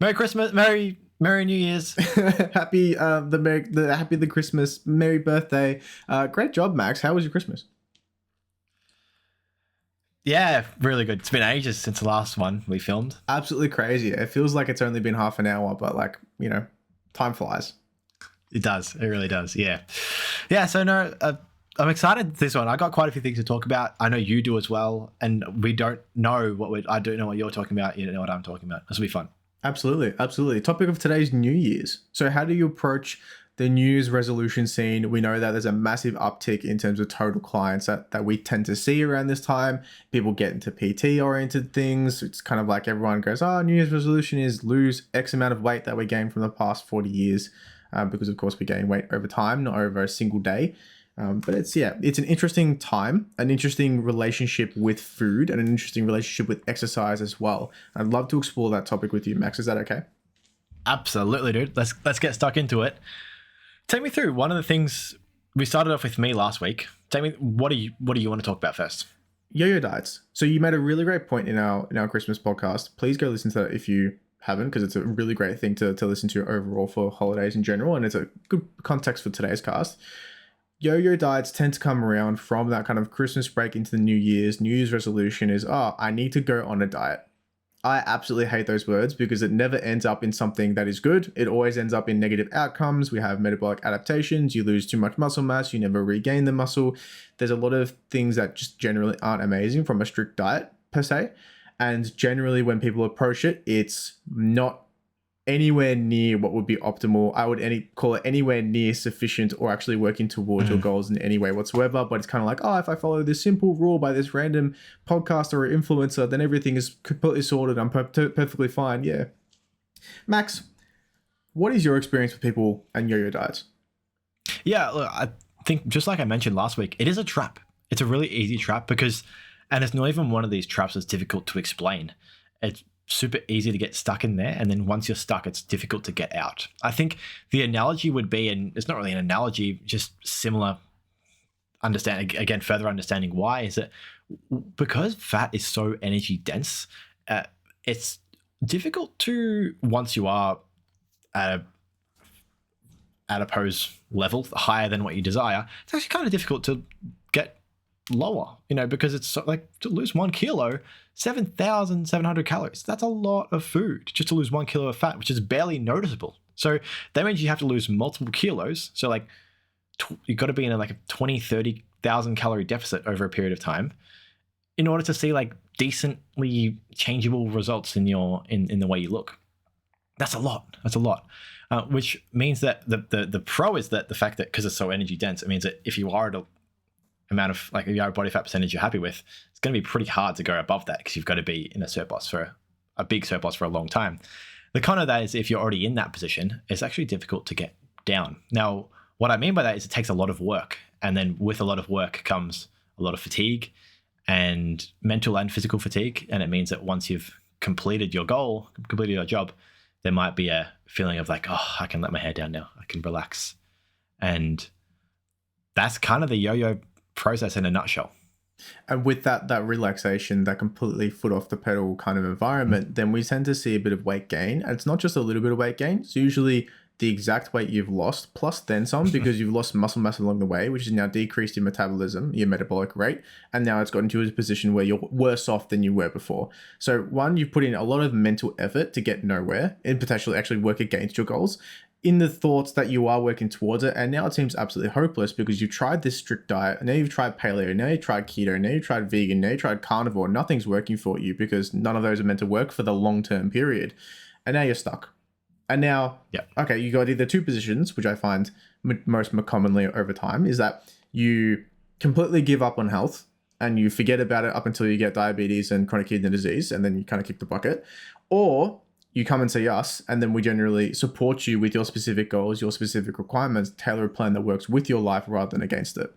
Merry Christmas, Merry New Year's. Happy the Christmas, Merry birthday. Great job, Max. How was your Christmas? Yeah, really good. It's been ages since the last one we filmed. Absolutely crazy. It feels like it's only been half an hour, but time flies. It does. It really does. Yeah. Yeah. So no, I'm excited this one. I got quite a few things to talk about. I know you do as well, and we don't know I don't know what you're talking about. You don't know what I'm talking about. This will be fun. Absolutely. Absolutely. Topic of today's New Year's. So how do you approach the New Year's resolution scene? We know that there's a massive uptick in terms of total clients that we tend to see around this time. People get into PT oriented things. It's kind of like everyone goes, New Year's resolution is lose X amount of weight that we gained from the past 40 years. Because of course we gain weight over time, not over a single day. But it's an interesting time, an interesting relationship with food, and an interesting relationship with exercise as well. I'd love to explore that topic with you, Max. Is that okay? Absolutely, dude. Let's get stuck into it. Take me through one of the things we started off with me last week. Take me, what do you want to talk about first? Yo-yo diets. So you made a really great point in our Christmas podcast. Please go listen to that if you haven't, because it's a really great thing to listen to overall for holidays in general, and it's a good context for today's cast. Yo-yo diets tend to come around from that kind of Christmas break into the New Year's. New Year's resolution is, I need to go on a diet. I absolutely hate those words because it never ends up in something that is good. It always ends up in negative outcomes. We have metabolic adaptations. You lose too much muscle mass. You never regain the muscle. There's a lot of things that just generally aren't amazing from a strict diet per se. And generally when people approach it, it's not anywhere near what would be optimal. I would call it anywhere near sufficient or actually working towards your goals in any way whatsoever. But it's kind of like, if I follow this simple rule by this random podcaster or influencer, then everything is completely sorted. I'm perfectly fine. Yeah. Max, what is your experience with people and yo-yo diets? Yeah, look, I think just like I mentioned last week, it is a trap. It's a really easy trap and it's not even one of these traps that's difficult to explain. It's super easy to get stuck in there, and then once you're stuck, it's difficult to get out. I think the analogy would be, and it's not really an analogy, just similar understanding, again, further understanding why, is that because fat is so energy dense, it's difficult to, once you are at a adipose level higher than what you desire, it's actually kind of difficult to get lower, because it's like to lose 1 kilo, 7,700 calories. That's a lot of food just to lose 1 kilo of fat, which is barely noticeable. So that means you have to lose multiple kilos. So like you've got to be in a 20, 30,000 calorie deficit over a period of time in order to see like decently changeable results in the way you look. That's a lot. Which means that the pro is that the fact that because it's so energy dense, it means that if you are at a amount of if you are a body fat percentage you're happy with, it's going to be pretty hard to go above that because you've got to be in a big surplus for a long time. The con of that is if you're already in that position, it's actually difficult to get down. Now, what I mean by that is it takes a lot of work, and then with a lot of work comes a lot of fatigue, and mental and physical fatigue, and it means that once you've completed your goal, completed your job, there might be a feeling of like, I can let my hair down now, I can relax. And that's kind of the yo-yo process in a nutshell. And with that relaxation, that completely foot off the pedal kind of environment, then we tend to see a bit of weight gain. And it's not just a little bit of weight gain. It's usually the exact weight you've lost plus then some, because you've lost muscle mass along the way, which is now decreased in metabolism, your metabolic rate. And now it's gotten to a position where you're worse off than you were before. So one, you've put in a lot of mental effort to get nowhere and potentially actually work against your goals in the thoughts that you are working towards it. And now it seems absolutely hopeless because you've tried this strict diet. Now you've tried paleo. Now you've tried keto. Now you've tried vegan. Now you've tried carnivore. Nothing's working for you because none of those are meant to work for the long-term period. And now you're stuck. And now, okay, you got either two positions, which I find most commonly over time, is that you completely give up on health and you forget about it up until you get diabetes and chronic kidney disease, and then you kind of kick the bucket. Or you come and see us, and then we generally support you with your specific goals, your specific requirements, tailor a plan that works with your life rather than against it.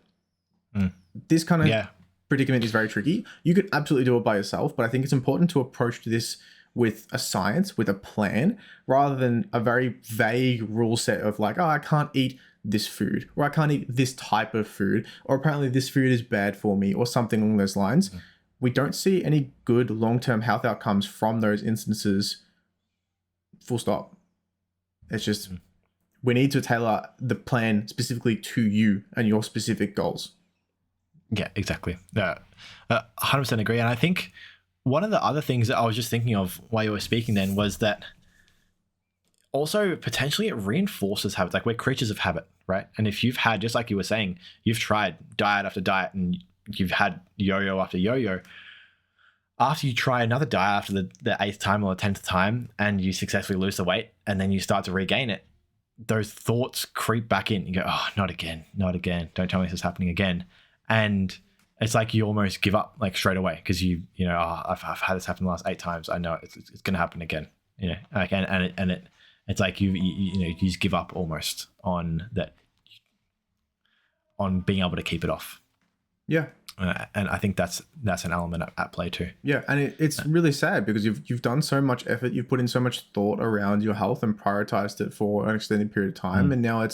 This kind of predicament is very tricky. You could absolutely do it by yourself, but I think it's important to approach this with a science, with a plan, rather than a very vague rule set of like, I can't eat this food, or I can't eat this type of food, or apparently this food is bad for me, or something along those lines. We don't see any good long-term health outcomes from those instances full stop. It's just, we need to tailor the plan specifically to you and your specific goals. Yeah, exactly. 100% agree. And I think one of the other things that I was just thinking of while you were speaking then was that also potentially it reinforces habits. Like, we're creatures of habit, right? And if you've had, just like you were saying, you've tried diet after diet and you've had yo-yo after yo-yo, after you try another diet after the 8th time or the 10th time and you successfully lose the weight and then you start to regain it, those thoughts creep back in. You go, oh, not again, not again. Don't tell me this is happening again. And it's like you almost give up like straight away because you know, oh, I've had this happen the last 8 times. I know it's going to happen again. You know, like, it's like you just give up almost on that, on being able to keep it off. Yeah. And I think that's an element at play too. Yeah, and it's really sad because you've done so much effort, you've put in so much thought around your health and prioritized it for an extended period of time, and now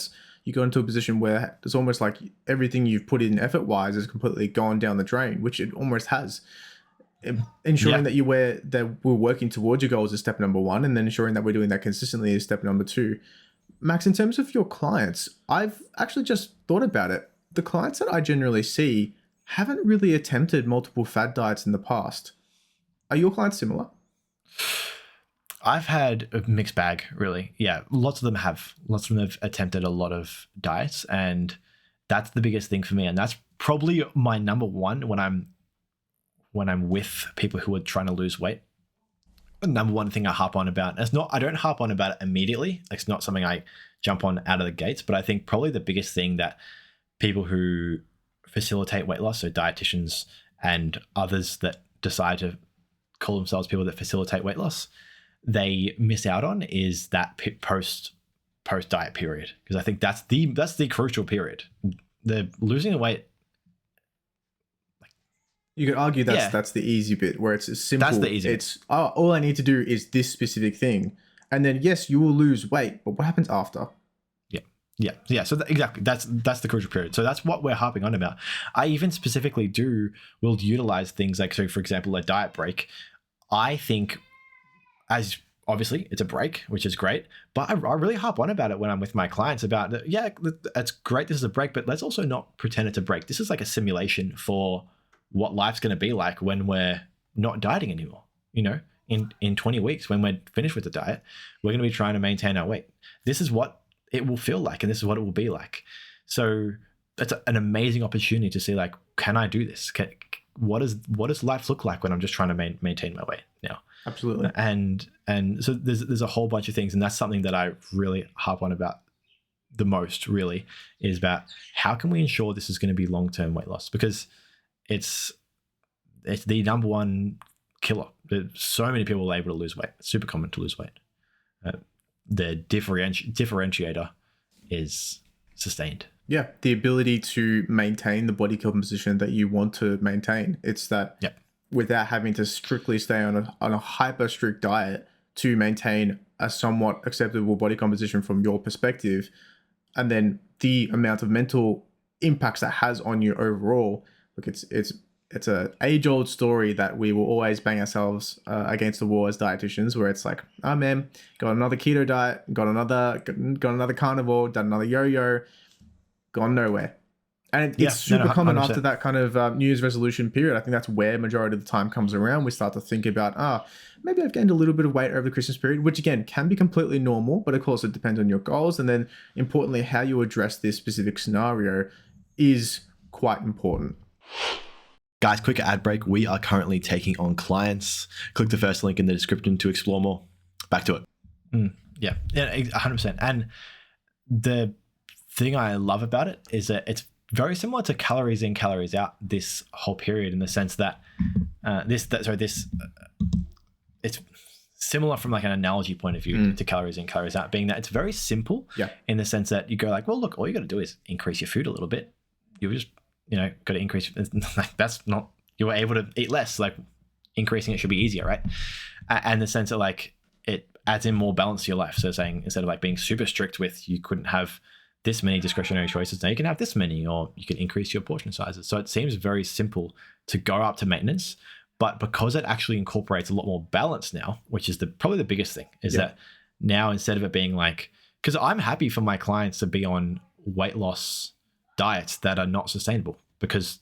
you go into a position where it's almost like everything you've put in effort-wise is completely gone down the drain, which it almost has. Ensuring that we're working towards your goals is step number 1, and then ensuring that we're doing that consistently is step number 2. Max, in terms of your clients, I've actually just thought about it. The clients that I generally see haven't really attempted multiple fad diets in the past. Are your clients similar? I've had a mixed bag, really. Yeah, lots of them have. Lots of them have attempted a lot of diets, and that's the biggest thing for me. And that's probably my number one when I'm with people who are trying to lose weight. The number one thing I harp on about. I don't harp on about it immediately. It's not something I jump on out of the gates, but I think probably the biggest thing that people who facilitate weight loss, so dietitians and others that decide to call themselves people that facilitate weight loss, they miss out on is that post diet period, because I think that's the crucial period. The losing the weight. You could argue that's the easy bit, where it's simple. That's the easy bit. All I need to do is this specific thing, and then yes, you will lose weight, but what happens after? Yeah. So exactly, that's the crucial period. So that's what we're harping on about. I even specifically will utilize things like, so for example, a diet break. I think, as obviously it's a break, which is great, but I really harp on about it when I'm with my clients about, that's great, this is a break, but let's also not pretend it's a break. This is like a simulation for what life's going to be like when we're not dieting anymore. You know, in 20 weeks, when we're finished with the diet, we're going to be trying to maintain our weight. This is what it will feel like, and this is what it will be like. So that's an amazing opportunity to see, like, can I do this? What does life look like when I'm just trying to maintain my weight now? Absolutely. And so there's a whole bunch of things, and that's something that I really harp on about the most, really, is about how can we ensure this is going to be long-term weight loss, because it's the number one killer. There's so many people are able to lose weight. It's super common to lose weight. The differentiator is sustained. Yeah, the ability to maintain the body composition that you want to maintain. It's that without having to strictly stay on a hyper strict diet to maintain a somewhat acceptable body composition from your perspective, and then the amount of mental impacts that has on you overall. Look, it's a age-old story that we will always bang ourselves against the wall as dietitians, where it's like, oh man, got another keto diet, got another carnivore, done another yo-yo, gone nowhere. And it's super common after that kind of New Year's resolution period. I think that's where majority of the time comes around. We start to think about, maybe I've gained a little bit of weight over the Christmas period, which again can be completely normal, but of course it depends on your goals. And then importantly, how you address this specific scenario is quite important. Guys, quick ad break. We are currently taking on clients. Click the first link in the description to explore more. Back to it. Yeah, 100%. And the thing I love about it is that it's very similar to calories in, calories out this whole period, in the sense that it's similar from like an analogy point of view to calories in, calories out, being that it's very simple in the sense that you go like, well, look, all you got to do is increase your food a little bit. You just got to increase. That's not, you were able to eat less. Like, increasing it should be easier, right? And the sense that like it adds in more balance to your life. So saying, instead of like being super strict with, you couldn't have this many discretionary choices, now you can have this many, or you can increase your portion sizes. So it seems very simple to go up to maintenance, but because it actually incorporates a lot more balance now, which is probably the biggest thing, is that now instead of it being like, because I'm happy for my clients to be on weight loss diets that are not sustainable, because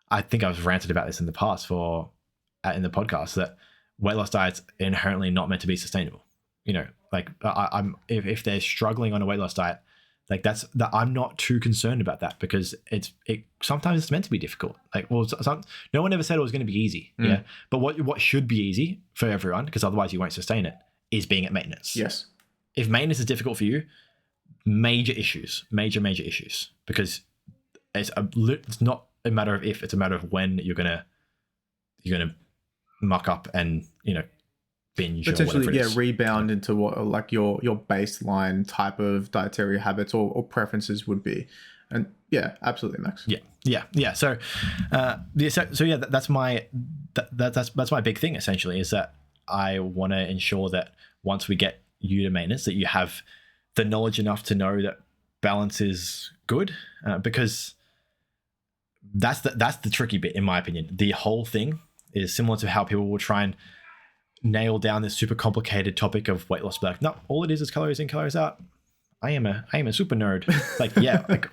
I think I've ranted about this in the past in the podcast, that weight loss diets are inherently not meant to be sustainable. You know, like I'm if they're struggling on a weight loss diet, like I'm not too concerned about that, because it sometimes it's meant to be difficult. Like, well, no one ever said it was going to be easy. Yeah, but what should be easy for everyone, because otherwise you won't sustain it, is being at maintenance. Yes. If maintenance is difficult for you, major issues, major issues, because it's not a matter of if, it's a matter of when you're gonna muck up and, you know, binge potentially, or whatever it is. Rebound into what like your baseline type of dietary habits or preferences would be. And yeah, absolutely, Max. Yeah. So that's my big thing essentially, is that I want to ensure that once we get you to maintenance, that you have the knowledge enough to know that balance is good, because that's the tricky bit, in my opinion. The whole thing is similar to how people will try and nail down this super complicated topic of weight loss. Like, no, all it is calories in, calories out. I am a super nerd. Like, yeah, like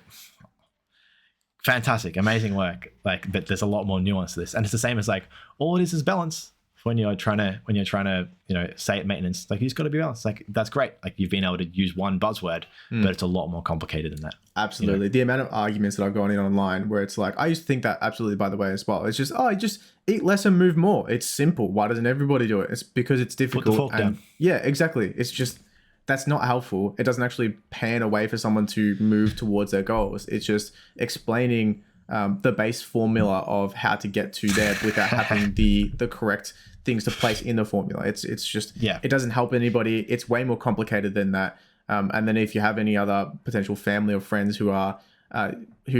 fantastic, amazing work. Like, but there's a lot more nuance to this, and it's the same as like, all it is balance. When you're trying to, you know, say at maintenance, like, you just got to be balanced. Like, that's great. Like, you've been able to use one buzzword, but it's a lot more complicated than that. Absolutely. You know? The amount of arguments that I've gone in online where it's like, I used to think that absolutely, by the way, as well. It's just, just eat less and move more. It's simple. Why doesn't everybody do it? It's because it's difficult. Put the fork down. Yeah, exactly. It's just, that's not helpful. It doesn't actually pan a way for someone to move towards their goals. It's just explaining the base formula of how to get to there without having the correct things to place in the formula. It's just, it doesn't help anybody. It's way more complicated than that. And then if you have any other potential family or friends who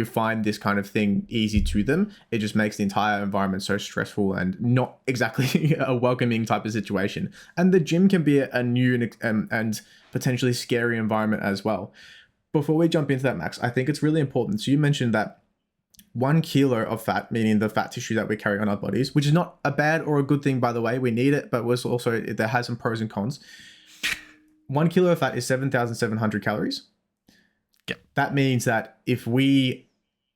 find this kind of thing easy to them, it just makes the entire environment so stressful and not exactly a welcoming type of situation. And the gym can be a new and potentially scary environment as well. Before we jump into that, Max, I think it's really important. So you mentioned that 1 kilo of fat, meaning the fat tissue that we carry on our bodies, which is not a bad or a good thing, by the way. We need it, but was also, there has some pros and cons. 1 kilo of fat is 7,700 calories. Yep. That means that if we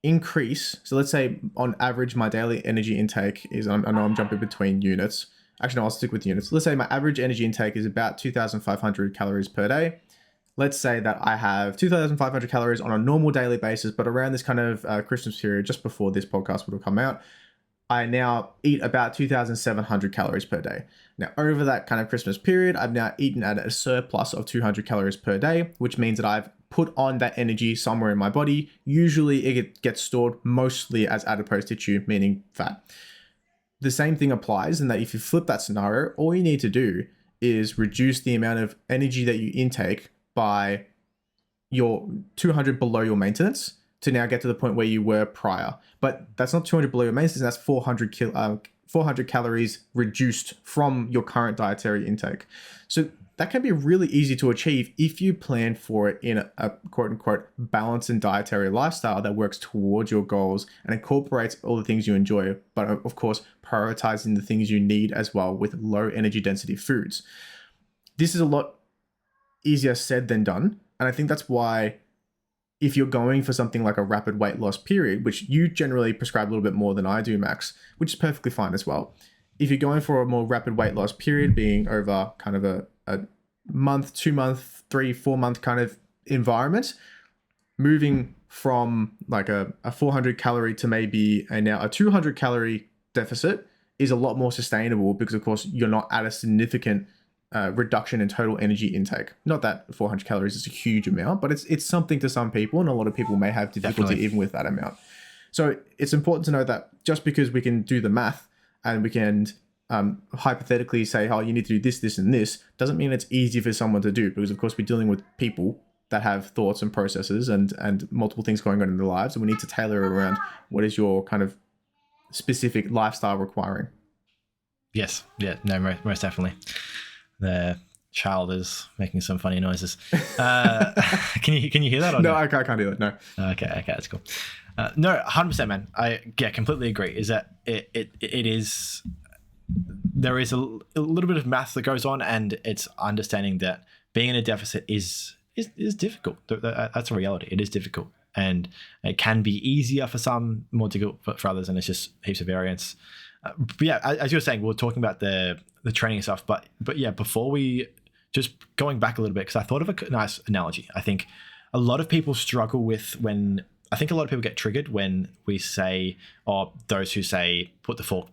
increase, so let's say on average, my daily energy intake is, I know I'm jumping between units. Actually, no, I'll stick with units. Let's say my average energy intake is about 2,500 calories per day. Let's say that I have 2,500 calories on a normal daily basis, but around this kind of Christmas period, just before this podcast would have come out, I now eat about 2,700 calories per day. Now, over that kind of Christmas period, I've now eaten at a surplus of 200 calories per day, which means that I've put on that energy somewhere in my body. Usually it gets stored mostly as adipose tissue, meaning fat. The same thing applies in that if you flip that scenario, all you need to do is reduce the amount of energy that you intake by your 200 below your maintenance to now get to the point where you were prior. But that's not 200 below your maintenance, that's 400 calories reduced from your current dietary intake. So that can be really easy to achieve if you plan for it in a quote unquote balanced and dietary lifestyle that works towards your goals and incorporates all the things you enjoy, but of course, prioritizing the things you need as well with low energy density foods. This is a lot easier said than done. And I think that's why if you're going for something like a rapid weight loss period, which you generally prescribe a little bit more than I do, Max, which is perfectly fine as well. If you're going for a more rapid weight loss period, being over kind of a month, 2 month, 3-4 month kind of environment, moving from like a 400 calorie to maybe now a 200 calorie deficit is a lot more sustainable because of course you're not at a significant reduction in total energy intake. Not that 400 calories is a huge amount, but it's something to some people, and a lot of people may have difficulty even with that amount. So it's important to know that just because we can do the math and we can hypothetically say, oh, you need to do this, this, and this, doesn't mean it's easy for someone to do, because of course we're dealing with people that have thoughts and processes and multiple things going on in their lives, and we need to tailor around what is your kind of specific lifestyle requiring. Yes. Yeah. No, most definitely. The child is making some funny noises. Can you hear that? Or no, I can't hear it. No. Okay, that's cool. No, 100%, man. I completely agree. Is that it is there is a little bit of math that goes on, and it's understanding that being in a deficit is difficult. That's a reality. It is difficult, and it can be easier for some, more difficult for others, and it's just heaps of variance. But yeah, as you were saying, we were talking about the training stuff, but yeah, before we just going back a little bit, because I thought of a nice analogy. I think a lot of people struggle with I think a lot of people get triggered when we say, or those who say put the fork,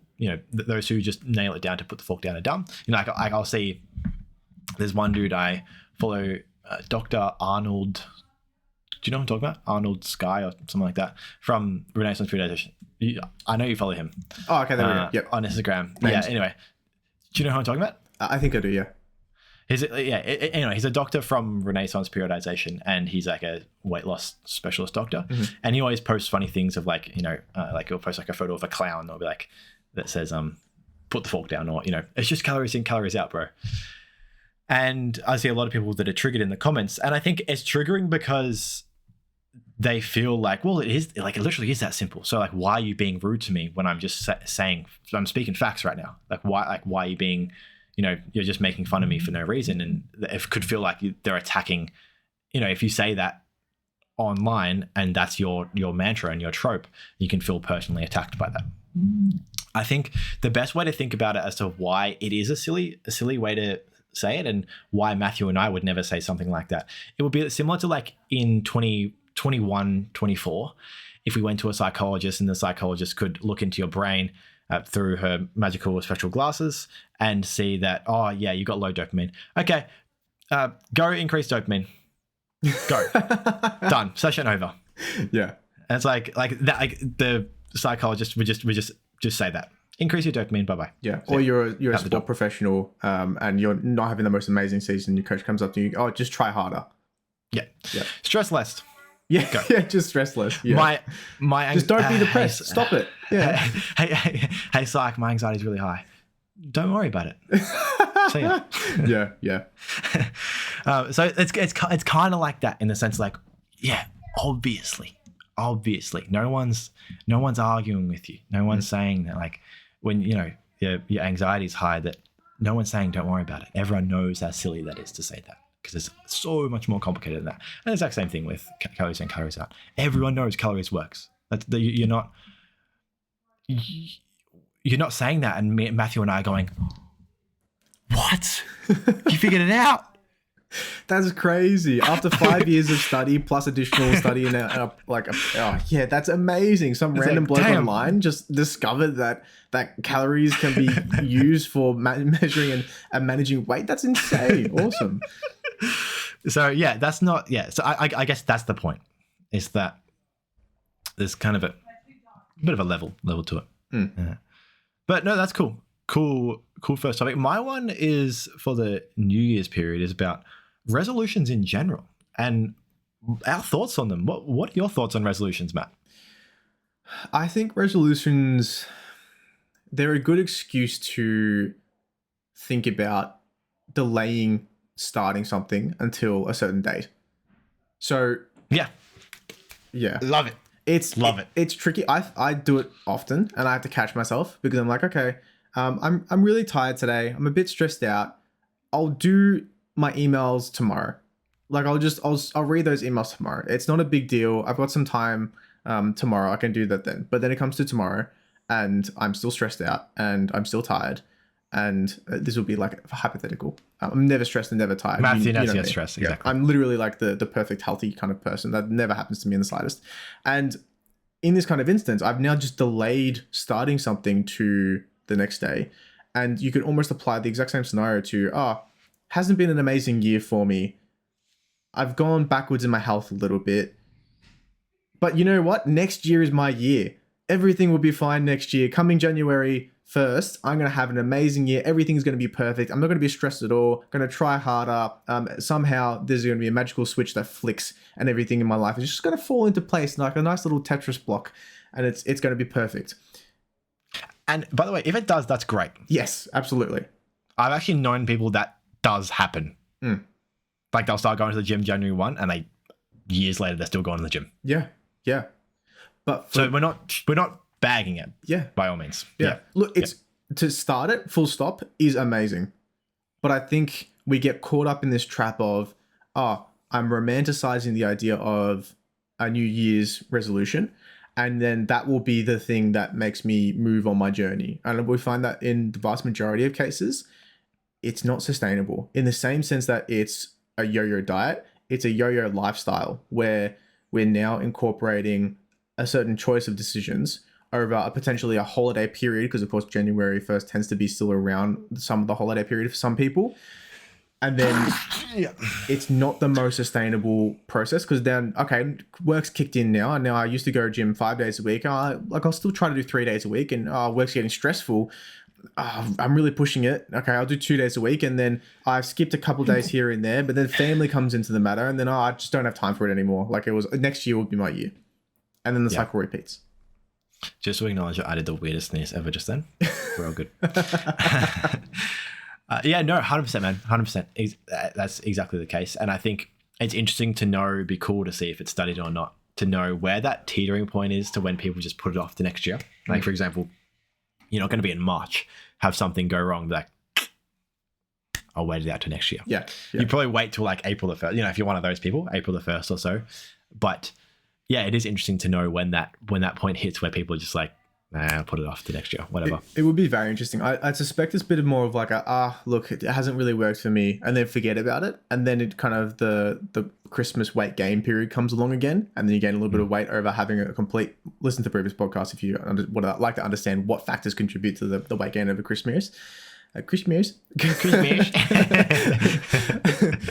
those who just nail it down to put the fork down are dumb. I'll see. There's one dude I follow, Dr. Arnold. Do you know what I'm talking about? Arnold Sky or something like that from Renaissance Dietitian. I know you follow him. Oh, okay. There we go. Yep. On Instagram. Names. Yeah. Anyway, do you know who I'm talking about? I think I do. Yeah. Anyway, he's a doctor from Renaissance periodization, and he's like a weight loss specialist doctor. Mm-hmm. And he always posts funny things of like he'll post like a photo of a clown or be like that says put the fork down, or it's just calories in, calories out, bro. And I see a lot of people that are triggered in the comments, and I think it's triggering because they feel like, well, it is like, it literally is that simple. So like, why are you being rude to me when I'm just saying, I'm speaking facts right now? Like why are you being, you're just making fun of me for no reason? And it could feel like they're attacking, if you say that online and that's your mantra and your trope, you can feel personally attacked by that. I think the best way to think about it as to why it is a silly way to say it, and why Matthew and I would never say something like that, it would be similar to like in 2021, 24, if we went to a psychologist and the psychologist could look into your brain through her magical special glasses and see that, oh yeah, you got low dopamine. Okay, go increase dopamine. Go. Done. Session over. Yeah. And it's like that. Like the psychologist would just say that. Increase your dopamine. Bye bye. Yeah. Or you're a sport professional, and you're not having the most amazing season. Your coach comes up to you. Oh, just try harder. Yeah. Stress less. Yeah. Go. Yeah. Just stress less. Yeah. My just don't be depressed. Stop it. Yeah. Hey, psych. My anxiety is really high. Don't worry about it. See ya. Yeah. So it's kind of like that in the sense, like, yeah, obviously, no one's arguing with you. No one's saying that, like, when your anxiety is high, that no one's saying don't worry about it. Everyone knows how silly that is to say that, because it's so much more complicated than that. And the exact same thing with calories in, calories out. Everyone knows calories works. You're not saying that, and Matthew and I are going, what? You figured it out? That's crazy. After 5 years of study plus additional study and that's amazing. Some random bloke online just discovered that calories can be used for measuring and managing weight. That's insane. Awesome. So yeah, that's not, yeah. So I guess that's the point, is that there's kind of a bit of a level to it. Yeah. But no, that's cool. Cool first topic. My one is for the New Year's period, is about resolutions in general and our thoughts on them. What are your thoughts on resolutions, Matt? I think resolutions, they're a good excuse to think about delaying starting something until a certain date. So yeah, love it. It's tricky. I do it often, and I have to catch myself, because I'm like, okay, I'm really tired today. I'm a bit stressed out. I'll do my emails tomorrow. Like I'll read those emails tomorrow. It's not a big deal. I've got some time tomorrow. I can do that then. But then it comes to tomorrow, and I'm still stressed out, and I'm still tired. And this will be like hypothetical. I'm never stressed and never tired. Matthew never gets stressed. Exactly. Yeah, I'm literally like the perfect healthy kind of person. That never happens to me in the slightest. And in this kind of instance, I've now just delayed starting something to the next day. And you could almost apply the exact same scenario to, hasn't been an amazing year for me. I've gone backwards in my health a little bit. But you know what? Next year is my year. Everything will be fine next year. Coming January 1st, I'm going to have an amazing year. Everything's going to be perfect. I'm not going to be stressed at all. Going to try harder. Somehow there's going to be a magical switch that flicks, and everything in my life is just going to fall into place like a nice little Tetris block, and it's going to be perfect. And by the way, if it does, that's great. Yes, absolutely. I've actually known people that does happen. Like they'll start going to the gym January 1, and years later they're still going to the gym. Yeah. But so we're not bagging it. Yeah. By all means. Yeah. Look, to start it, full stop, is amazing. But I think we get caught up in this trap of, I'm romanticizing the idea of a New Year's resolution, and then that will be the thing that makes me move on my journey. And we find that in the vast majority of cases, it's not sustainable, in the same sense that it's a yo-yo diet. It's a yo-yo lifestyle where we're now incorporating a certain choice of decisions over potentially a holiday period, because of course January 1st tends to be still around some of the holiday period for some people. And then it's not the most sustainable process, because then, okay, work's kicked in now. And now I used to go to gym 5 days a week. I'll still try to do 3 days a week, and work's getting stressful. I'm really pushing it. Okay, I'll do 2 days a week, and then I've skipped a couple days here and there, but then family comes into the matter, and then I just don't have time for it anymore. Like, it was next year will be my year. And then the cycle repeats. Just to acknowledge that I did the weirdest sneeze ever just then. We're all good. Yeah, no, 100%, man. 100%. That's exactly the case. And I think it's interesting to know, it'd be cool to see if it's studied or not, to know where that teetering point is to when people just put it off to next year. Like, for example, you're not going to be in March, have something go wrong, be like, I'll wait it out to next year. Yeah. You probably wait till like April the 1st, if you're one of those people, April the 1st or so. But yeah, it is interesting to know when that point hits where people are just like, I'll put it off to next year, whatever. It would be very interesting. I suspect it's a bit more of like look, it hasn't really worked for me, and then forget about it. And then it kind of the Christmas weight gain period comes along again, and then you gain a little bit of weight over having a complete, listen to previous podcasts if you would like to understand what factors contribute to the weight gain over Christmas. Christmas.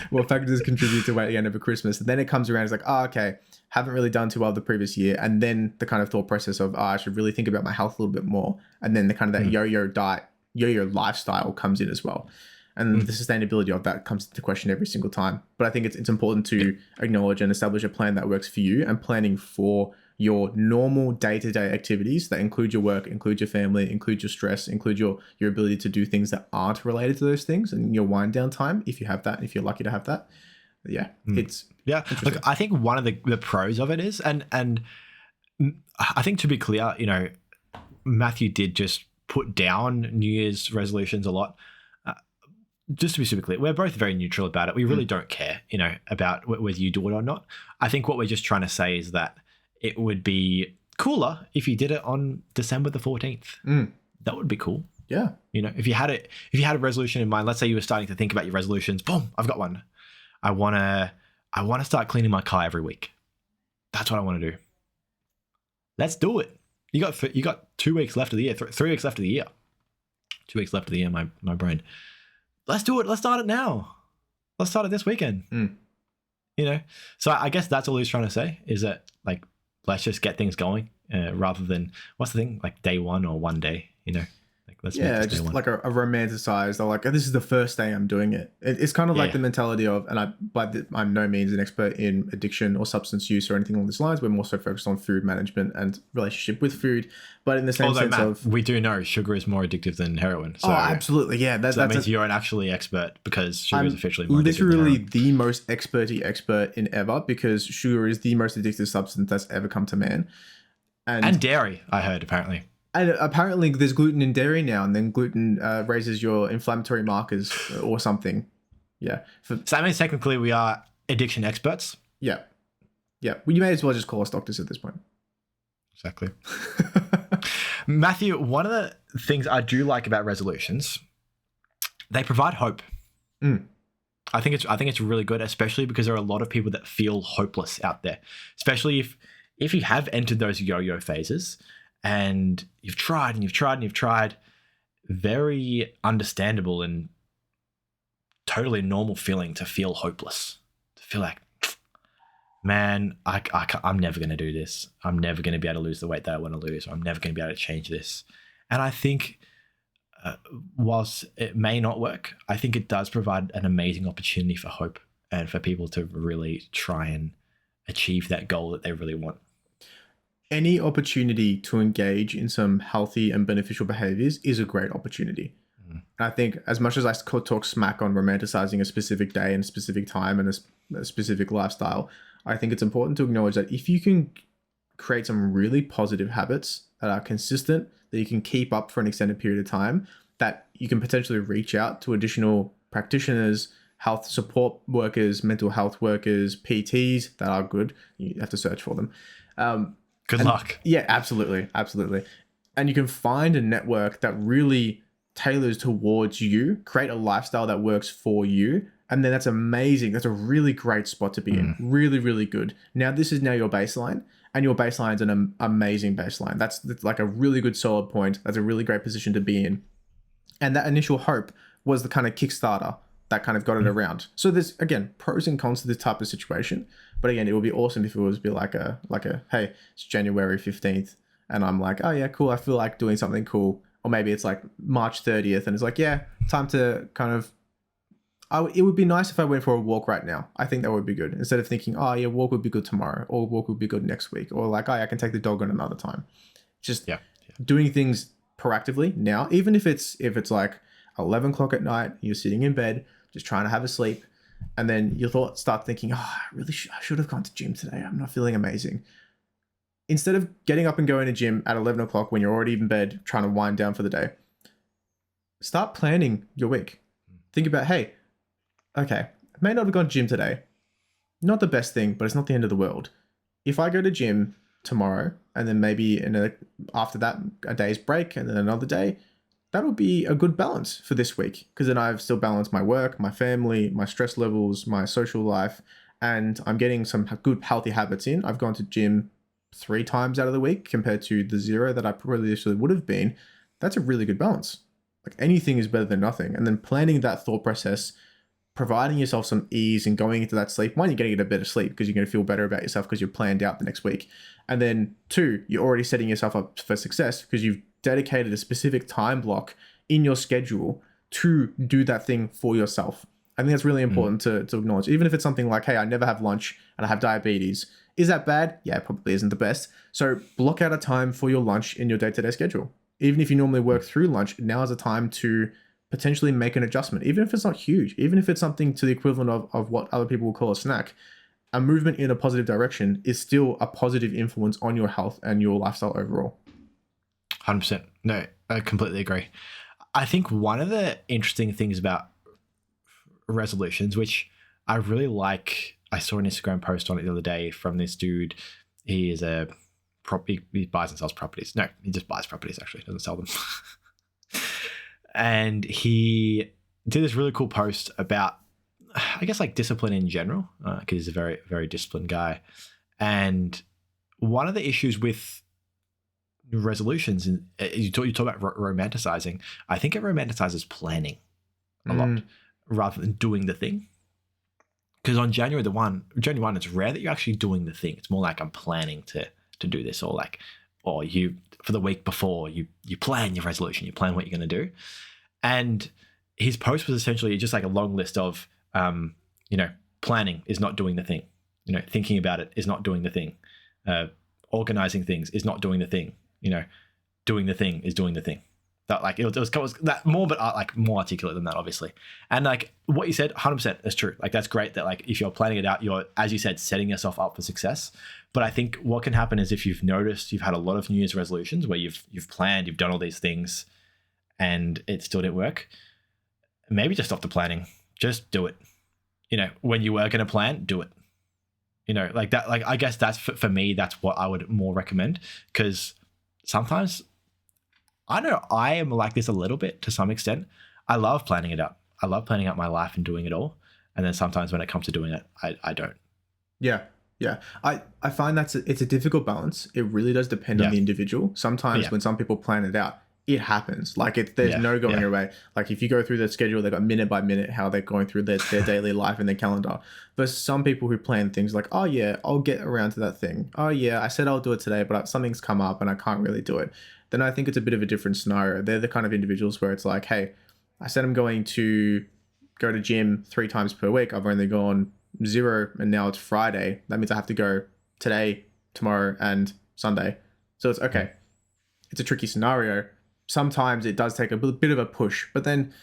What factors contribute to weight gain over Christmas? And then it comes around, it's like, okay, haven't really done too well the previous year. And then the kind of thought process of, I should really think about my health a little bit more. And then the kind of that yo-yo diet, yo-yo lifestyle comes in as well. And the sustainability of that comes into question every single time. But I think it's important to acknowledge and establish a plan that works for you, and planning for your normal day-to-day activities that include your work, include your family, include your stress, include your ability to do things that aren't related to those things, and your wind down time, if you have that, and if you're lucky to have that. It's Look, I think one of the pros of it is, and I think, to be clear, Matthew did just put down New Year's resolutions a lot. Just to be super clear, we're both very neutral about it. We really don't care, about whether you do it or not. I think what we're just trying to say is that it would be cooler if you did it on December the 14th. That would be cool. Yeah. If you had a resolution in mind, let's say you were starting to think about your resolutions, boom, I've got one. I want to start cleaning my car every week. That's what I want to do. Let's do it. You got 2 weeks left of the year, 3 weeks left of the year. 2 weeks left of the year, my brain. Let's do it. Let's start it now. Let's start it this weekend. So I guess that's all he's trying to say, is that, like, let's just get things going, rather than, what's the thing, like day one or one day, like, let's make this just day one. like a romanticized, or like, this is the first day I'm doing it. It's kind of like the mentality of, and I'm no means an expert in addiction or substance use or anything along these lines. We're more so focused on food management and relationship with food, but in the same sense, Matt, we do know sugar is more addictive than heroin. So, absolutely, yeah. That means you're an actually expert, because sugar is officially more addictive literally than the most experty expert in ever, because sugar is the most addictive substance that's ever come to man. And dairy, I heard, apparently. And apparently there's gluten in dairy now, and then gluten raises your inflammatory markers or something. Yeah. So that means technically we are addiction experts. Yeah. Yeah. Well, you may as well just call us doctors at this point. Exactly. Matthew, one of the things I do like about resolutions, they provide hope. I think it's really good, especially because there are a lot of people that feel hopeless out there, especially if you have entered those yo-yo phases and you've tried and you've tried and you've tried. Very understandable and totally normal feeling to feel hopeless, to feel like, man, I'm never going to do this. I'm never going to be able to lose the weight that I want to lose. Or I'm never going to be able to change this. And I think whilst it may not work, I think it does provide an amazing opportunity for hope and for people to really try and achieve that goal that they really want. Any opportunity to engage in some healthy and beneficial behaviors is a great opportunity. And I think, as much as I talk smack on romanticizing a specific day and a specific time and a specific lifestyle, I think it's important to acknowledge that if you can create some really positive habits that are consistent, that you can keep up for an extended period of time, that you can potentially reach out to additional practitioners, health support workers, mental health workers, PTs that are good. You have to search for them. Good luck. Yeah, absolutely. Absolutely. And you can find a network that really tailors towards you, create a lifestyle that works for you. And then that's amazing. That's a really great spot to be in. Really, really good. Now, this is now your baseline, and your baseline is an amazing baseline. That's like a really good solid point. That's a really great position to be in. And that initial hope was the kind of Kickstarter that kind of got it around. So there's, again, pros and cons to this type of situation. But again, it would be awesome if it was be like a, hey, it's January 15th. And I'm like, oh yeah, cool. I feel like doing something cool. Or maybe it's like March 30th. And it's like, yeah, time to kind of, it would be nice if I went for a walk right now. I think that would be good. Instead of thinking, oh yeah, walk would be good tomorrow. Or walk would be good next week. Or like, oh, I can take the dog on another time. Just doing things proactively now, even if it's like 11 o'clock at night, you're sitting in bed, just trying to have a sleep, and then your thoughts start thinking, oh, I should have gone to gym today. I'm not feeling amazing. Instead of getting up and going to gym at 11 o'clock when you're already in bed trying to wind down for the day, start planning your week. Think about, hey, okay, I may not have gone to gym today. Not the best thing, but it's not the end of the world. If I go to gym tomorrow and then maybe after that a day's break and then another day, that'll be a good balance for this week, because then I've still balanced my work, my family, my stress levels, my social life, and I'm getting some good healthy habits in. I've gone to gym 3 times out of the week compared to the 0 that I probably would have been. That's a really good balance. Like, anything is better than nothing. And then planning that thought process, providing yourself some ease and going into that sleep. 1, you're going to get a better sleep because you're going to feel better about yourself because you're planned out the next week. And then 2, you're already setting yourself up for success because you've dedicated a specific time block in your schedule to do that thing for yourself. I think that's really important to acknowledge. Even if it's something like, hey, I never have lunch and I have diabetes. Is that bad? Yeah, it probably isn't the best. So block out a time for your lunch in your day-to-day schedule. Even if you normally work through lunch, now is a time to potentially make an adjustment. Even if it's not huge, even if it's something to the equivalent of what other people will call a snack, a movement in a positive direction is still a positive influence on your health and your lifestyle overall. 100%. No, I completely agree. I think one of the interesting things about resolutions, which I really like, I saw an Instagram post on it the other day from this dude. He is he buys and sells properties. No, he just buys properties, actually. He doesn't sell them. And he did this really cool post about, I guess, like discipline in general, because he's a very, very disciplined guy. And one of the issues with resolutions, and you talk about romanticizing, I think it romanticizes planning a lot rather than doing the thing. Because on January 1, it's rare that you're actually doing the thing. It's more like I'm planning to do this, or you, for the week before, you plan your resolution, you plan what you're going to do. And his post was essentially just like a long list of, planning is not doing the thing. Thinking about it is not doing the thing. Organizing things is not doing the thing. Doing the thing is doing the thing. That like it was that more, but like more articulate than that, obviously. And like what you said, 100% is true. Like that's great that like if you're planning it out, you're, as you said, setting yourself up for success. But I think what can happen is if you've noticed you've had a lot of New Year's resolutions where you've planned, you've done all these things, and it still didn't work. Maybe just stop the planning. Just do it. When you were going to plan, do it. Like that. Like I guess that's for me. That's what I would more recommend, because sometimes. I know I am like this a little bit to some extent. I love planning it out. I love planning out my life and doing it all. And then sometimes when it comes to doing it, I don't. Yeah. I find it's a difficult balance. It really does depend on the individual. Sometimes when some people plan it out, it happens. Like there's no going away. Like if you go through their schedule, they've got minute by minute how they're going through their daily life and their calendar. Versus some people who plan things like, oh yeah, I'll get around to that thing. Oh yeah, I said I'll do it today, but something's come up and I can't really do it. Then I think it's a bit of a different scenario. They're the kind of individuals where it's like, hey, I said I'm going to go to gym 3 times per week. I've only gone 0 and now it's Friday. That means I have to go today, tomorrow, and Sunday. So it's okay. It's a tricky scenario. Sometimes it does take a bit of a push, but then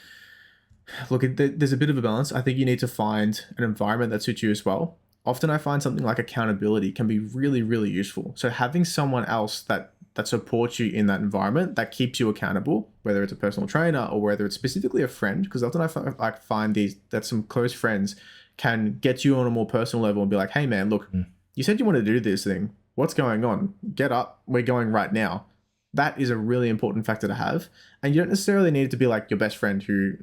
look, there's a bit of a balance. I think you need to find an environment that suits you as well. Often I find something like accountability can be really, really useful. So having someone else that that supports you in that environment, that keeps you accountable, whether it's a personal trainer or whether it's specifically a friend. Because often I find that some close friends can get you on a more personal level and be like, hey man, look, you said you wanted to do this thing. What's going on? Get up. We're going right now. That is a really important factor to have. And you don't necessarily need it to be like your best friend who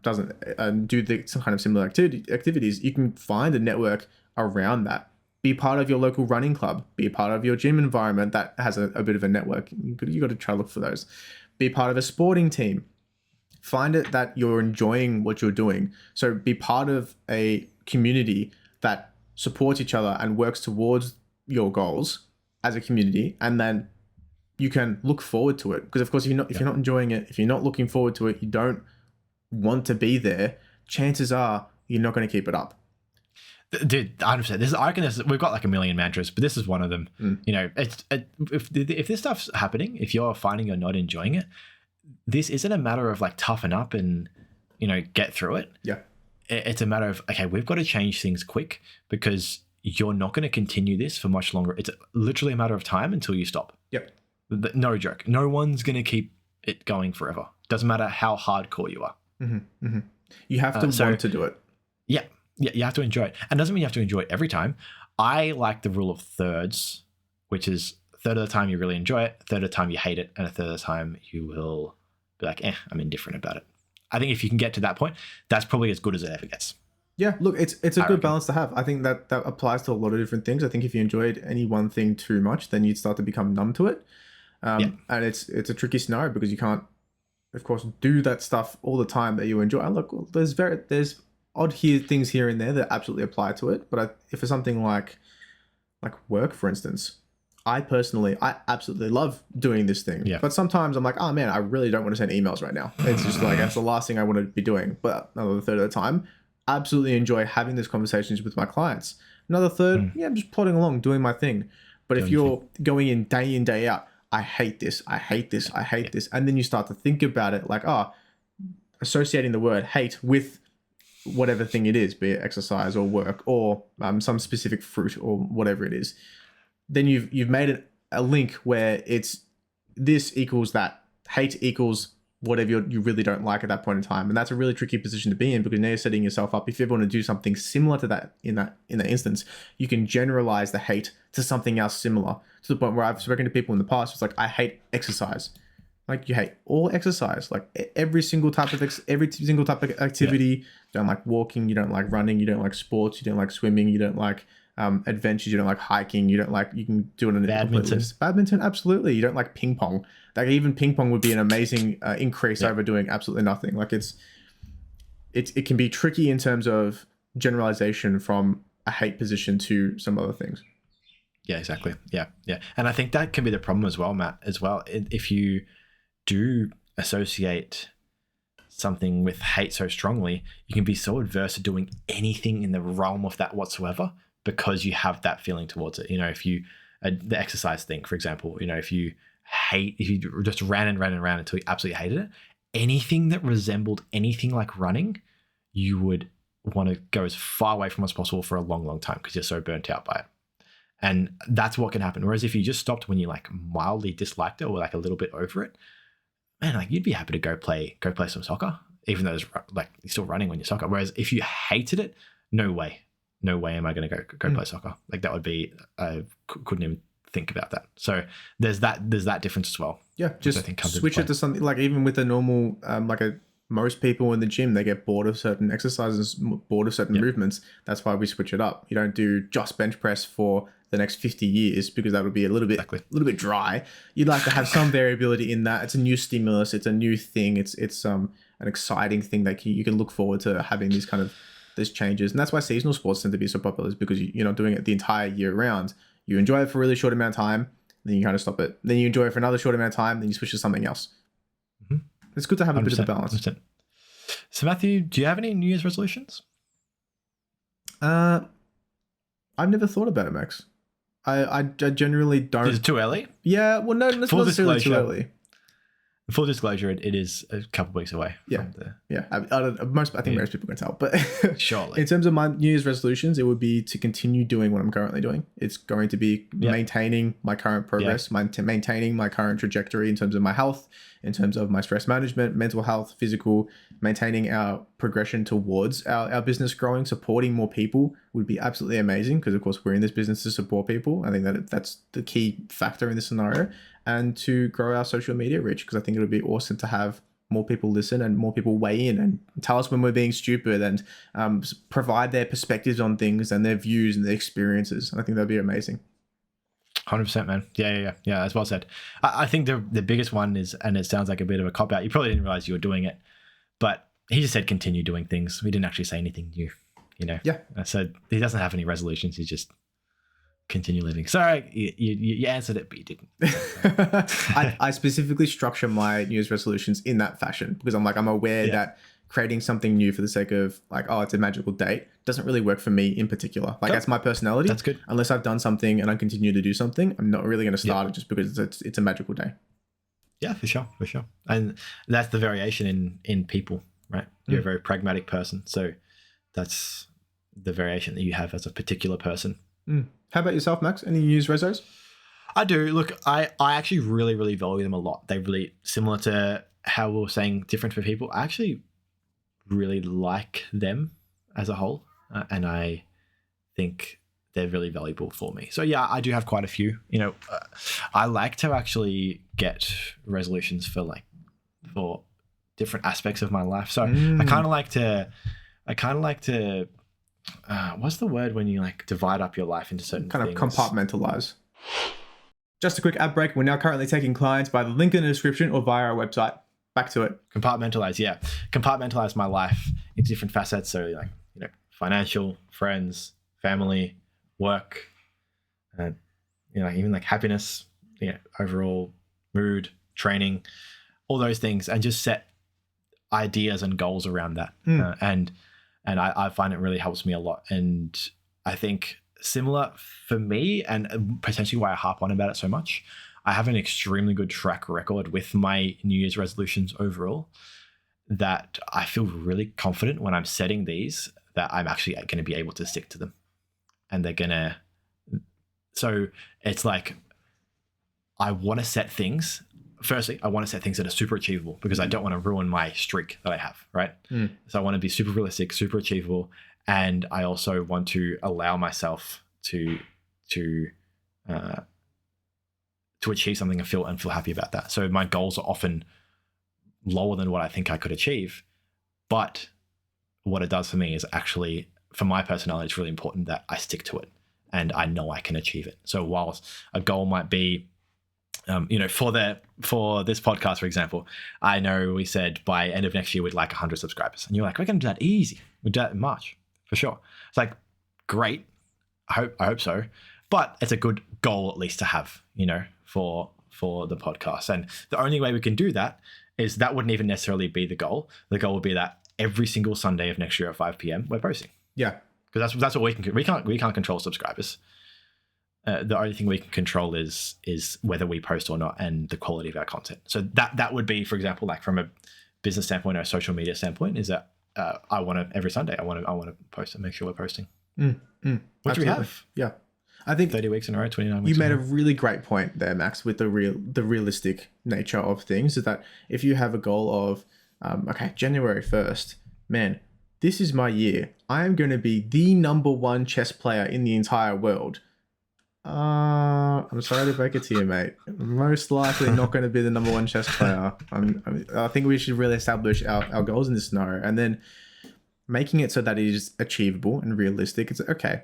doesn't do some kind of similar activities. You can find a network around that. Be part of your local running club. Be part of your gym environment that has a bit of a network. You got to try to look for those. Be part of a sporting team. Find it that you're enjoying what you're doing. So be part of a community that supports each other and works towards your goals as a community, and then you can look forward to it. Because of course, if you're not enjoying it, if you're not looking forward to it, you don't want to be there, chances are you're not going to keep it up. Dude, 100%. We've got like a million mantras, but this is one of them. You know, if this stuff's happening, if you're finding you're not enjoying it, this isn't a matter of like toughen up and, you know, get through it. Yeah. It's a matter of, okay, we've got to change things quick because you're not going to continue this for much longer. It's literally a matter of time until you stop. Yep. No joke. No one's going to keep it going forever. Doesn't matter how hardcore you are. You have to want to do it. Yeah, you have to enjoy it. And doesn't mean you have to enjoy it every time. I like the rule of thirds, which is a third of the time you really enjoy it, a third of the time you hate it, and a third of the time you will be like, I'm indifferent about it. I think if you can get to that point, that's probably as good as it ever gets. Yeah, look, it's a good balance to have. I think that applies to a lot of different things. I think if you enjoyed any one thing too much, then you'd start to become numb to it. And it's a tricky scenario because you can't, of course, do that stuff all the time that you enjoy. And look, there's odd things here and there that absolutely apply to it. But if it's something like work, for instance, I absolutely love doing this thing. Yeah. But sometimes I'm like, oh man, I really don't want to send emails right now. It's just like, that's the last thing I want to be doing. But another third of the time, absolutely enjoy having these conversations with my clients. Another third, I'm just plodding along, doing my thing. But if you're going in, day out, I hate this, I hate this, I hate this. And then you start to think about it like, associating the word hate with whatever thing it is, be it exercise or work or some specific fruit or whatever it is. Then you've made a link where it's this equals that. Hate equals whatever you really don't like at that point in time. And that's a really tricky position to be in because now you're setting yourself up. If you ever want to do something similar to that in that instance, you can generalize the hate to something else similar, to the point where I've spoken to people in the past. It's like, I hate exercise. Like, you hate all exercise, like every single type of activity. You don't like walking, you don't like running, you don't like sports, you don't like swimming, you don't like adventures, you don't like hiking, you can do it on badminton, absolutely. You don't like ping pong. Like, even ping pong would be an amazing increase over doing absolutely nothing. Like, it can be tricky in terms of generalization from a hate position to some other things. Yeah, exactly. Yeah. And I think that can be the problem as well, Matt, if you do associate something with hate so strongly, you can be so adverse to doing anything in the realm of that whatsoever because you have that feeling towards it. You know, if you, the exercise thing, for example, you know, if you just ran until you absolutely hated it, anything that resembled anything like running, you would want to go as far away from as possible for a long, long time because you're so burnt out by it. And that's what can happen. Whereas if you just stopped when you like mildly disliked it or like a little bit over it, man, like you'd be happy to go play some soccer, even though it's like you're still running when you're soccer. Whereas if you hated it, no way am I going to go play soccer. Like that would be, I couldn't even think about that. So there's that difference as well. Yeah, just switch it to something like, even with a normal most people in the gym, they get bored of certain exercises, bored of certain movements. That's why we switch it up. You don't do just bench press for the next 50 years because that would be a little bit dry. You'd like to have some variability in that. It's a new stimulus. It's a new thing. It's an exciting thing that you can look forward to having these changes. And that's why seasonal sports tend to be so popular, is because you're not doing it the entire year round. You enjoy it for a really short amount of time, then you kind of stop it. Then you enjoy it for another short amount of time, then you switch to something else. It's good to have a bit of a balance. 100%. So Matthew, do you have any New Year's resolutions? I've never thought about it, Max. I generally don't. Is it too early? Yeah, well, no, it's not necessarily too early. Full disclosure, it is a couple weeks away. Yeah. From the, Yeah. I think most people can tell. But surely. in terms of my New Year's resolutions, it would be to continue doing what I'm currently doing. It's going to be maintaining my current progress, maintaining my current trajectory in terms of my health, in terms of my stress management, mental health, physical, maintaining our progression towards our business growing, supporting more people would be absolutely amazing because, of course, we're in this business to support people. I think that's the key factor in this scenario. And to grow our social media reach, because I think it would be awesome to have more people listen and more people weigh in and tell us when we're being stupid and provide their perspectives on things and their views and their experiences. And I think that'd be amazing. 100%, man. Yeah. That's well said. I think the biggest one is, and it sounds like a bit of a cop out. You probably didn't realize you were doing it, but he just said continue doing things. We didn't actually say anything new, Yeah. So he doesn't have any resolutions. He's just continue living. Sorry, you answered it, but you didn't. I specifically structure my New Year's resolutions in that fashion because I'm aware that creating something new for the sake of it's a magical date doesn't really work for me in particular. That's my personality. That's good. Unless I've done something and I continue to do something, I'm not really going to start it just because it's a magical day. Yeah, for sure. And that's the variation in people, right? You're a very pragmatic person. So that's the variation that you have as a particular person. How about yourself, Max? Any New Year's resos? I do. Look, I actually really, really value them a lot. They're really similar to how we were saying different for people. I actually really like them as a whole. And I think they're really valuable for me. So yeah, I do have quite a few. I like to actually get resolutions for different aspects of my life. So I kind of like to what's the word when you divide up your life into certain kind things? of compartmentalize. Just a quick ad break. We're now currently taking clients by the link in the description or via our website. Back to it. Compartmentalize my life into different facets. So financial, friends, family, work, even happiness, overall mood, training, all those things, and just set ideas and goals around that. And I find it really helps me a lot. And I think similar for me, and potentially why I harp on about it so much, I have an extremely good track record with my New Year's resolutions overall, that I feel really confident when I'm setting these that I'm actually going to be able to stick to them. And they're going to... So it's I want to set things... Firstly, I want to set things that are super achievable because I don't want to ruin my streak that I have, right? So I want to be super realistic, super achievable. And I also want to allow myself to achieve something and feel happy about that. So my goals are often lower than what I think I could achieve. But what it does for me is actually, for my personality, it's really important that I stick to it and I know I can achieve it. So whilst a goal might be, for this podcast, for example, I know we said by end of next year we'd like 100 subscribers, and you're like, we're going to do that easy. We'll do that in March for sure. It's great. I hope so, but it's a good goal at least to have, for the podcast. And the only way we can do that is that wouldn't even necessarily be the goal. The goal would be that every single Sunday of next year at 5 p.m. we're posting. Yeah, because that's what we can. We can't control subscribers. The only thing we can control is whether we post or not and the quality of our content. So that would be, for example, from a business standpoint or a social media standpoint, is that I want to every Sunday I want to post and make sure we're posting. What do we have? Yeah, I think 30 weeks in a row, 29 weeks. You made a really great point there, Max, with the realistic nature of things. Is that if you have a goal of January 1st, man, this is my year. I am going to be the number one chess player in the entire world. I'm sorry to break it to you, mate. Most likely not going to be the number one chess player. I think we should really establish our goals in this scenario and then making it so that it is achievable and realistic. It's okay.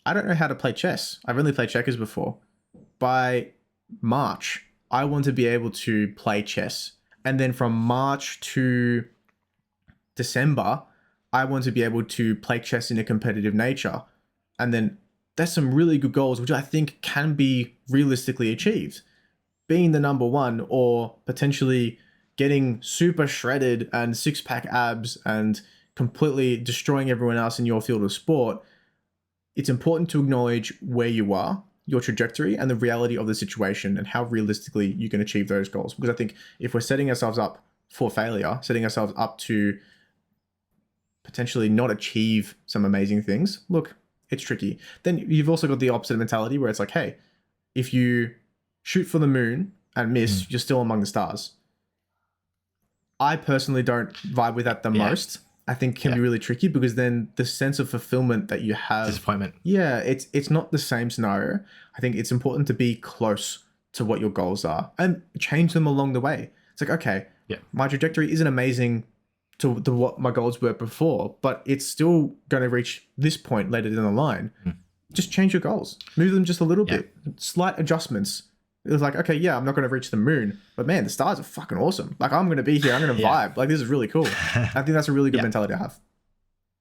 I don't know how to play chess. I've only played checkers before. By March, I want to be able to play chess. And then from March to December, I want to be able to play chess in a competitive nature. And then there's some really good goals, which I think can be realistically achieved. Being the number one, or potentially getting super shredded and six-pack abs and completely destroying everyone else in your field of sport. It's important to acknowledge where you are. your trajectory and the reality of the situation and how realistically you can achieve those goals. Because I think if we're setting ourselves up for failure, setting ourselves up to potentially not achieve some amazing things, look, it's tricky. Then you've also got the opposite mentality where it's like, hey, if you shoot for the moon and miss, you're still among the stars. I personally don't vibe with that the most. I think can be really tricky because then the sense of fulfillment that you have, disappointment. Yeah, it's not the same scenario. I think it's important to be close to what your goals are and change them along the way. It's like, okay, my trajectory isn't amazing to what my goals were before, but it's still going to reach this point later down the line. Just change your goals, move them just a little bit, slight adjustments. It was like, okay, yeah, I'm not going to reach the moon, but man, the stars are fucking awesome. Like, I'm going to be here. I'm going to vibe. Like, this is really cool. I think that's a really good mentality to have.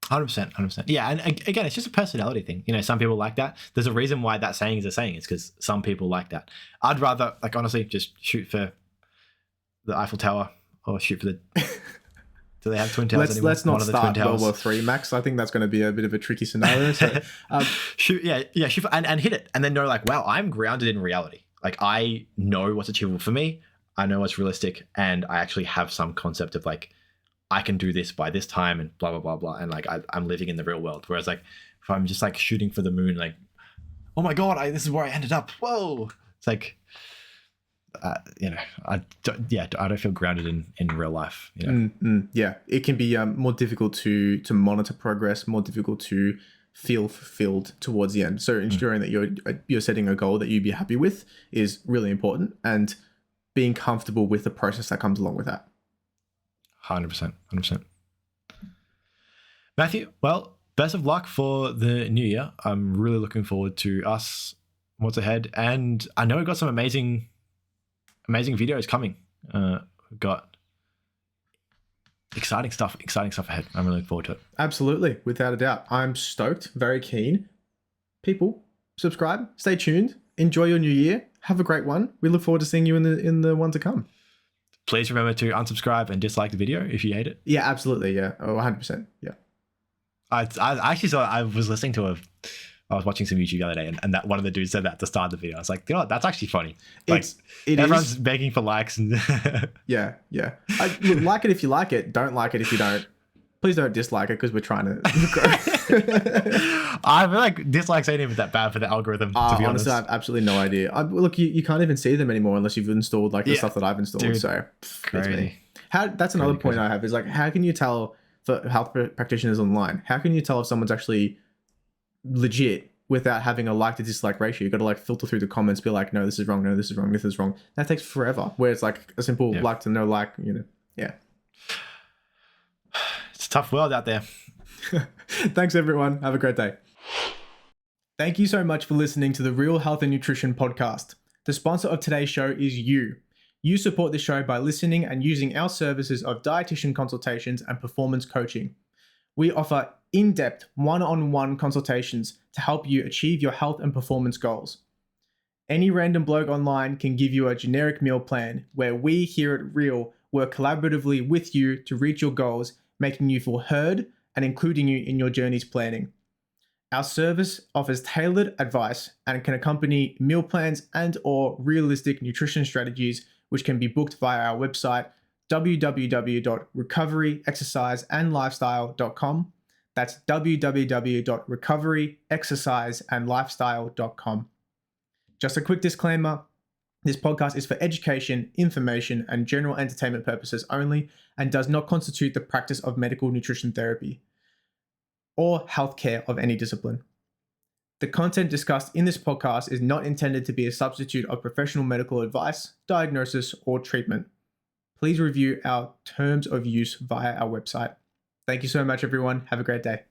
100%. Yeah. And again, it's just a personality thing. You know, some people like that. There's a reason why that saying is a saying. It's because some people like that. I'd rather, like, honestly, just shoot for the Eiffel Tower or shoot for the... Do they have Twin Towers anymore? Let's not start World War III, Max. I think that's going to be a bit of a tricky scenario. So, shoot for, and hit it. And then know, like, wow, I'm grounded in reality. Like, I know what's achievable for me. I know what's realistic. And I actually have some concept of, like, I can do this by this time and blah, blah, blah, blah. And, like, I'm living in the real world. Whereas, like, if I'm just, like, shooting for the moon, like, oh, my God, this is where I ended up. Whoa. It's like, you know, I don't feel grounded in real life. You know? Yeah, it can be more difficult to monitor progress, more difficult to feel fulfilled towards the end. So ensuring that you're setting a goal that you'd be happy with is really important, and being comfortable with the process that comes along with that. 100%. Matthew, well, best of luck for the new year. I'm really looking forward to what's ahead, and I know we've got some amazing videos coming. We've got exciting stuff ahead. I'm really looking forward to it. Absolutely, without a doubt. I'm stoked, very keen. People, subscribe, stay tuned, enjoy your new year, have a great one. We look forward to seeing you in the one to come. Please remember to unsubscribe and dislike the video if you hate it. Yeah, absolutely. Yeah, 100%. Yeah. I actually saw, I was listening to I was watching some YouTube the other day, and that one of the dudes said that at the start of the video. I was like, you know what, that's actually funny. Like, everyone's begging for likes. And yeah. Look, like it if you like it. Don't like it if you don't. Please don't dislike it because we're trying to grow. I feel like dislikes ain't even that bad for the algorithm, to be honest. Honestly, I have absolutely no idea. Look, you can't even see them anymore unless you've installed like the stuff that I've installed. Dude, so crazy. That's another point I have is like, how can you tell for health practitioners online? How can you tell if someone's actually legit without having a like to dislike ratio? You got to like filter through the comments, be like, no, this is wrong, no, this is wrong, this is wrong. That takes forever. Where it's like a simple like to no like, you know. Yeah. It's a tough world out there. Thanks everyone. Have a great day. Thank you so much for listening to the R.E.A.L Health and Nutrition podcast. The sponsor of today's show is you. You support the show by listening and using our services of dietitian consultations and performance coaching. We offer in-depth one-on-one consultations to help you achieve your health and performance goals. Any random bloke online can give you a generic meal plan where we here at R.E.A.L work collaboratively with you to reach your goals, making you feel heard and including you in your journey's planning. Our service offers tailored advice and can accompany meal plans and/or realistic nutrition strategies, which can be booked via our website, www.recoveryexerciseandlifestyle.com. That's www.recoveryexerciseandlifestyle.com. Just a quick disclaimer, this podcast is for education, information, and general entertainment purposes only and does not constitute the practice of medical nutrition therapy or healthcare of any discipline. The content discussed in this podcast is not intended to be a substitute of professional medical advice, diagnosis, or treatment. Please review our terms of use via our website. Thank you so much, everyone. Have a great day.